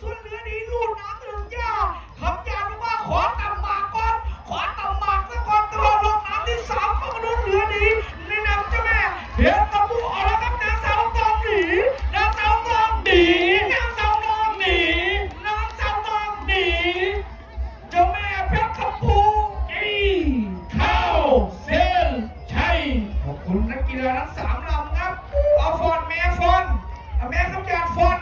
ส่วนเหลือนี้ลูกน้ำหนึ่งย่าคำยาบอกว่าขอตำหมากก่อนขอตำหมากซะก่อนตลอดลงน้ำที่3เข้ามาลุ้นเหลือนี้ในนามเจ้าแม่เดี๋ยวตะบูเอาละครับนางสาวตองหนีนางสาวตองหนีนางสาวตองหนีนางสาวตองหนีเจ้าแม่เพชรคำพูเข้าเส้นชัยขอบคุณนักกีฬาทั้ง3ลำครับเอาฟอนแม่ฟอนแม่คำยาฟอน